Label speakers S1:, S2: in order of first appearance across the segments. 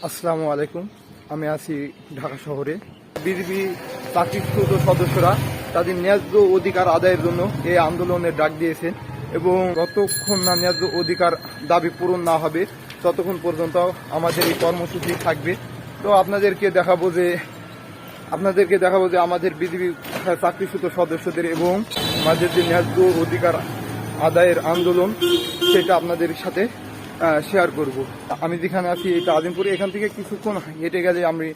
S1: আসসালামু আলাইকুম। আমি আছি ঢাকা শহরে। বিজিবি চাকরিচ্যুত সদস্যরা তাদের ন্যায্য অধিকার আদায়ের জন্য এই আন্দোলনের ডাক দিয়েছেন এবং যতক্ষণ না ন্যায্য অধিকার দাবি পূরণ না হবে ততক্ষণ পর্যন্ত আমাদের এই কর্মসূচি থাকবে। তো আপনাদেরকে দেখাবো যে আমাদের বিজিবি চাকরিচ্যুত সদস্যদের এবং আমাদের যে ন্যায্য অধিকার আদায়ের আন্দোলন সেটা আপনাদের সাথে শেয়ার করব। আমি যেখানে আছি এটা আজিমপুরে, এখান থেকে কিছুক্ষণ হেঁটে গেলে আমি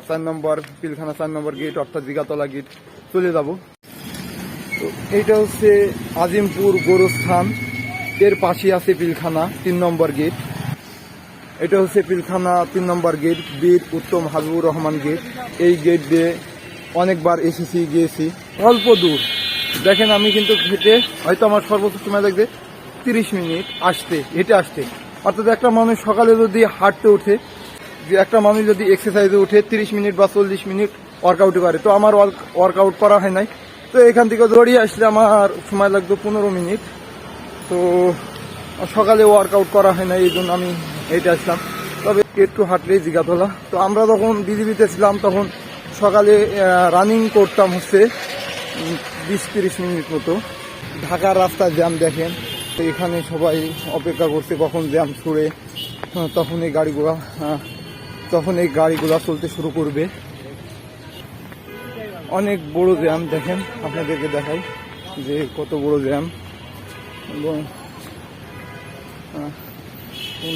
S1: 4 নম্বর পিলখানা 4 নম্বর গেট অর্থাৎ জিগাতলা গেট চলে যাব। তো এইটা হচ্ছে আজিমপুর গোরস্থান, এর পাশে আছে পিলখানা 3 নম্বর গেট। এটা হচ্ছে পিলখানা 3 নম্বর গেট, বীর উত্তম হাবিবুর রহমান গেট। এই গেট দিয়ে অনেকবার এসেছি গিয়েছি। অল্প দূর দেখেন, আমি কিন্তু হেঁটে হয়তো আমার সর্বোচ্চ সময় লাগবে 30 মিনিট হেঁটে আসতে। অর্থাৎ একটা মানুষ সকালে যদি হাঁটতে ওঠে, যে একটা মানুষ যদি এক্সারসাইজে উঠে 30 মিনিট বা 40 মিনিট ওয়ার্কআউট করে, তো আমার ওয়ার্কআউট করা হয় নাই। তো এখান থেকে দৌড়িয়ে আসলে আমার সময় লাগবে 15 মিনিট। তো সকালে ওয়ার্কআউট করা হয় না, এই জন্য আমি হেঁটে আসলাম। তবে একটু হাঁটলেই জিগাতলা। তো আমরা যখন বিজিবিতে ছিলাম তখন সকালে রানিং করতাম হচ্ছে 20-30 মিনিট মতো। ঢাকার রাস্তায় জ্যাম দেখেন, এখানে সবাই অপেক্ষা করছে কখন জ্যাম ছুড়ে তখন এই গাড়িগুলা চলতে শুরু করবে। অনেক বড় জ্যাম দেখেন, আপনাদেরকে দেখাই যে কত বড় জ্যাম এবং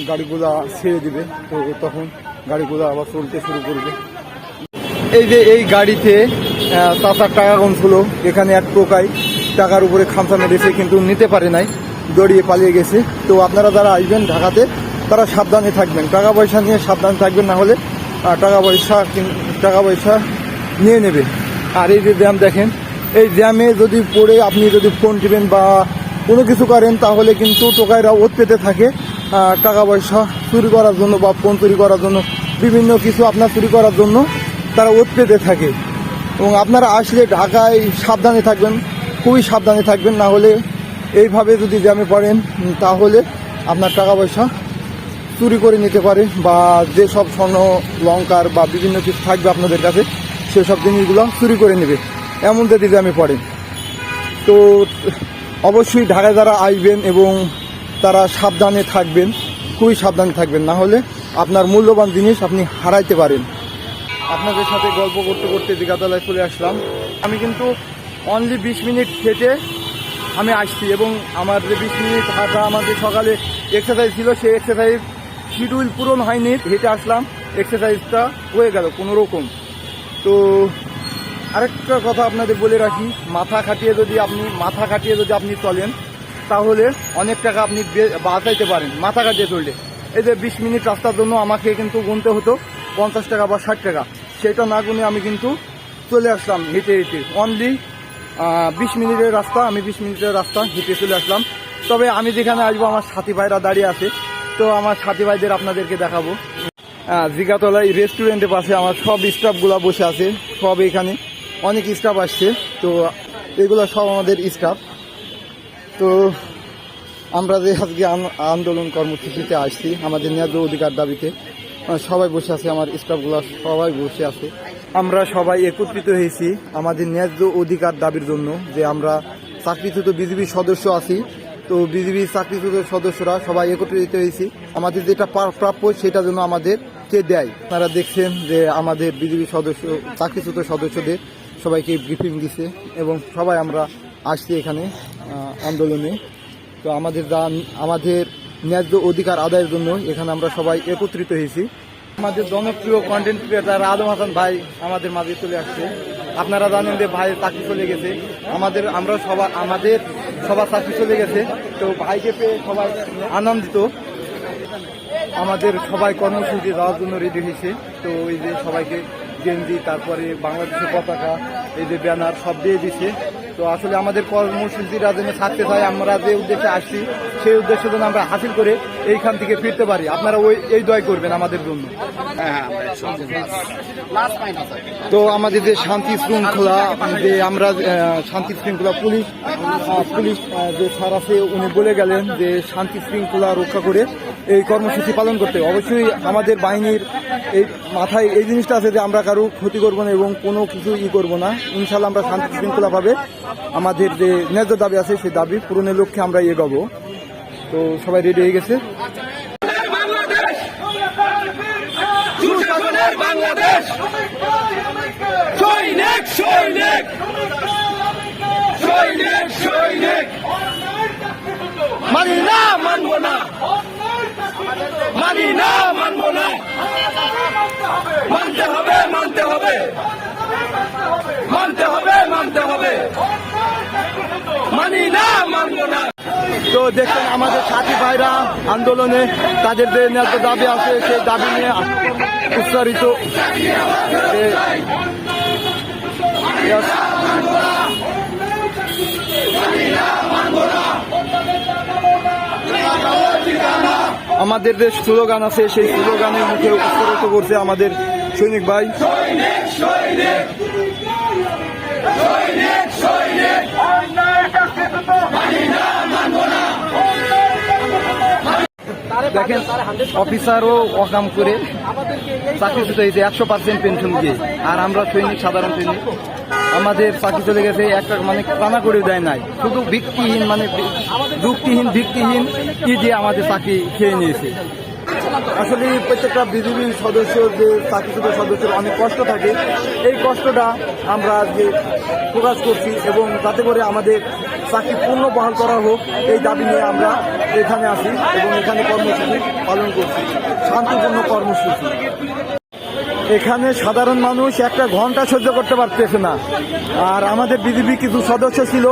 S1: গাড়িগুলা ছেড়ে দিবে, তো তখন গাড়িগুলা আবার চলতে শুরু করবে। এই যে এই গাড়িতে 4 টাকা কম ছিল, এখানে এক টোকাই টাকার উপরে খামসা মেরেছে কিন্তু নিতে পারে নাই, দৌড়িয়ে পালিয়ে গেছে। তো আপনারা যারা আসবেন ঢাকাতে তারা সাবধানে থাকবেন, টাকা পয়সা নিয়ে সাবধানে থাকবেন, না হলে টাকা পয়সা নিয়ে নেবে। আর এই যে জ্যাম দেখেন, এই জ্যামে যদি পড়ে আপনি যদি ফোন টিবেন বা কোনো কিছু করেন তাহলে কিন্তু টোকাইরা ওত পেতে থাকে টাকা পয়সা চুরি করার জন্য বা ফোন চুরি করার জন্য, বিভিন্ন কিছু আপনার চুরি করার জন্য তারা ওত পেতে থাকে। এবং আপনারা আসলে ঢাকায় সাবধানে থাকবেন, খুবই সাবধানে থাকবেন, না হলে এইভাবে যদি জ্যামে পড়েন তাহলে আপনার টাকা পয়সা চুরি করে নিতে পারে বা যেসব স্বর্ণ লঙ্কার বা বিভিন্ন কিছু থাকবে আপনাদের কাছে সেসব জিনিসগুলো চুরি করে নেবে, এমন যদি জ্যামে পড়েন। তো অবশ্যই ঢাকায় যারা আসবেন এবং তারা সাবধানে থাকবেন, খুবই সাবধানে থাকবেন, না হলে আপনার মূল্যবান জিনিস আপনি হারাইতে পারেন। আপনাদের সাথে গল্প করতে করতে জিগাতলায় চলে আসলাম। আমি কিন্তু অনলি 20 মিনিট হেঁটে আমি আসছি এবং আমার যে 20 মিনিট হাঁটা আমাদের সকালে এক্সারসাইজ ছিল, সেই এক্সারসাইজ শিডিউল পূরণ হয়নি, হেঁটে আসলাম, এক্সারসাইজটা হয়ে গেল কোনো রকম। তো আরেকটা কথা আপনাদের বলে রাখি, মাথা খাটিয়ে যদি আপনি চলেন তাহলে অনেক টাকা আপনি বাঁচাইতে পারেন মাথা খাটিয়ে চললে। এই যে 20 মিনিট রাস্তার জন্য আমাকে কিন্তু গুনতে হতো 50 টাকা বা 60 টাকা, সেটা না গুনে আমি কিন্তু চলে আসলাম হেঁটে অনলি 20 মিনিটের রাস্তা, আমি 20 মিনিটের রাস্তা হেঁটে চলে আসলাম। তবে আমি যেখানে আসবো আমার সাথী ভাইরা দাঁড়িয়ে আছে, তো আমার সাথী ভাইদের আপনাদেরকে দেখাবো। জিগাতলায় রেস্টুরেন্টের পাশে আমার সব স্টাফগুলো বসে আছে, সব এখানে অনেক স্টাফ আসছে, তো এগুলো সব আমাদের স্টাফ। তো আমরা যে আজকে আন্দোলন কর্মসূচিতে আসছি আমাদের ন্যায্য অধিকার দাবিতে, সবাই বসে আছে, আমার স্টাফগুলো সবাই বসে আছে। আমরা সবাই একত্রিত হয়েছি আমাদের ন্যায্য অধিকার দাবির জন্য, যে আমরা চাকরিচ্যুত বিজিবি সদস্য আছি। তো বিজিবি চাকরিচ্যুত সদস্যরা সবাই একত্রিত হয়েছি, আমাদের যেটা প্রাপ্য সেটা যেন আমাদেরকে দেয়। আপনারা দেখছেন যে আমাদের বিজিবি চাকরিচ্যুত সদস্যদের সবাইকে ব্রিফিং দিছে এবং সবাই আমরা আসছি এখানে আন্দোলনে। তো আমাদের ন্যায্য অধিকার আদায়ের জন্য এখানে আমরা সবাই একত্রিত হয়েছি। আমাদের জনপ্রিয় কন্টেন্ট ক্রিয়েটার আদম হাসান ভাই আমাদের মাঝে চলে আসছে। আপনারা জানেন যে ভাই চাকরি চলে গেছে, আমাদের সবার চাকরি চলে গেছে। তো ভাইকে পেয়ে সবাই আনন্দিত, আমাদের সবাই কর্মসূচি যাওয়ার জন্য রেডি হয়েছে। তো এই যে সবাইকে গেঞ্জি, তারপরে বাংলাদেশের পতাকা, এই যে ব্যানার সব দিয়ে দিচ্ছে। তো আসলে আমাদের কর্মসূচিরা যেন সাকসেস হয়, আমরা যে উদ্দেশ্যে আসছি সেই উদ্দেশ্য যেন আমরা হাসিল করে এইখান থেকে ফিরতে পারি। আপনারা এই দয় করবেন আমাদের জন্য। তো আমাদের যে শান্তি শৃঙ্খলা পুলিশ যে স্যার আছে উনি বলে গেলেন যে শান্তি শৃঙ্খলা রক্ষা করে এই কর্মসূচি পালন করতে। অবশ্যই আমাদের বাহিনীর এই মাথায় এই জিনিসটা আছে যে আমরা কারো ক্ষতি করব না এবং কোনো কিছু করব না। ইনশাল্লাহ আমরা শান্তি শৃঙ্খলাভাবে আমাদের যে ন্যায্য দাবি আছে সেই দাবি পূরণের লক্ষ্যে আমরা এগোবো। তো সবাই রেডি হয়ে গেছে।
S2: বাংলাদেশ সৈনিক সৈনিক সৈনিক সৈনিক মানি না মানবো না, মানি না মানবো না, মানতে হবে মানতে হবে, মানতে হবে মানতে হবে, মানি না মানবো না।
S1: তো দেখছেন আমাদের সাথী ভাইরা আন্দোলনে তাদের যে ন্যায্য দাবি আছে সেই দাবি নিয়ে উচ্চারিত আমাদের যে স্লোগান আছে সেই স্লোগানের মুখে উচ্চারিত করছে আমাদের সৈনিক ভাই। দেখেন অফিসারও অকাম করে চাকরিচ্যুত হয়েছে 100% পেনশন দিয়ে, আর আমরা সৈনিক সাধারণ সৈনিক আমাদের চাকরি চলে গেছে একটা মানে কানা করে দেয় নাই, শুধু ভিত্তিহীন মানে যুক্তিহীন ভিত্তিহীন কি দিয়ে আমাদের চাকরি খেয়ে নিয়েছে। আসলে প্রত্যেকটা বিজিবি সদস্য যে চাকরিচ্যুত সদস্যের অনেক কষ্ট থাকে, এই কষ্টটা আমরা আজকে প্রকাশ করছি এবং যাতে করে আমাদের চাকরি পূর্ণ বহাল করা হোক এই দাবি নিয়ে আমরা এখানে আসি এবং এখানে কর্মসূচি পালন করছি, শান্তিপূর্ণ কর্মসূচি। এখানে সাধারণ মানুষ একটা ঘন্টা সহ্য করতে পারতেছে না, আর আমাদের বিজিবি কিছু সদস্য ছিল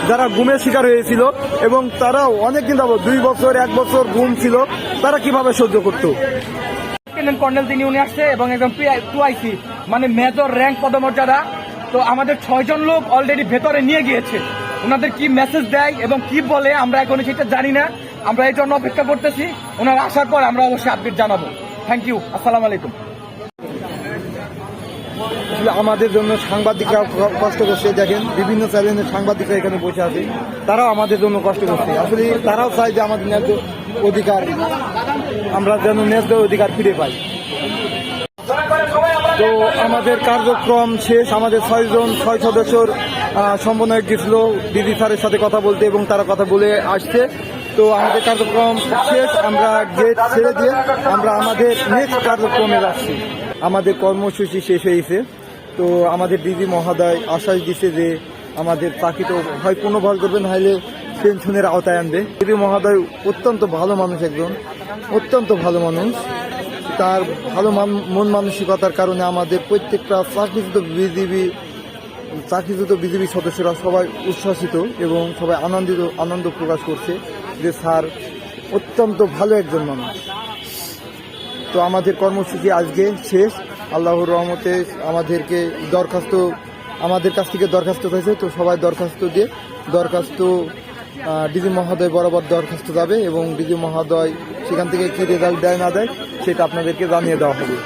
S1: যারা গুমের শিকার হয়েছিল এবং তারা অনেকদিন যাবত 2 বছর 1 বছর গুম ছিল, তারা কিভাবে সহ্য করতো।
S3: কর্নেল তিনি উনি আসছে এবং একদম 2IC মানে মেজর র্যাঙ্ক পদমর্যাদা। তো আমাদের 6 জন লোক অলরেডি ভেতরে নিয়ে গিয়েছে, ওনাদের কি মেসেজ দেয় এবং কি বলে আমরা এখন সেটা জানি না, আমরা এই জন্য অপেক্ষা করতেছি। ওনারা আসার পর আমরা অবশ্যই আপডেট জানাবো। থ্যাংক ইউ, আসসালামু আলাইকুম।
S1: আমাদের জন্য সাংবাদিকরা কষ্ট করছে, দেখেন বিভিন্ন চ্যানেলের সাংবাদিকরা এখানে বসে আছে, তারাও আমাদের জন্য কষ্ট করছে। আসলে তারাও চায় যে আমাদের ন্যায্য অধিকার আমরা যেন ন্যায্য অধিকার ফিরে পাই। তো আমাদের কার্যক্রম শেষ, আমাদের 6 সদস্যর সমন্বয়ক গেছিল দিদি স্যারের সাথে কথা বলতে এবং তারা কথা বলে আসছে। তো আমাদের কার্যক্রম শেষ, আমরা গেট ছেড়ে দিয়ে আমরা আমাদের নেক্সট কার্যক্রমে যাচ্ছি। আমাদের কর্মসূচি শেষ হয়েছে। তো আমাদের দিদি মহোদয় আশ্বাস দিচ্ছে যে আমাদের চাকরি তো হয় পুনর্বহাল করবেন, নাহলে পেনশনের আওতায় আনবে। দিদি মহোদয় অত্যন্ত ভালো মানুষ, একজন অত্যন্ত ভালো মানুষ। তার ভালো মন মানসিকতার কারণে আমাদের প্রত্যেকটা চাকরিচ্যুত বিজিবি সদস্যরা সবাই উচ্ছ্বাসিত এবং সবাই আনন্দ প্রকাশ করছে যে স্যার অত্যন্ত ভালো একজন মানুষ। তো আমাদের কর্মসূচি আজকে শেষ। আল্লাহর রহমতে আমাদের কাছ থেকে দরখাস্ত হয়েছে, তো সবাই দরখাস্ত ডিজি মহোদয় বরাবর দরখাস্ত যাবে এবং ডিজি মহোদয় সেখান থেকে কি রেজাল্ট দেয় না দেয় সেটা আপনাদেরকে জানিয়ে দেওয়া হবে।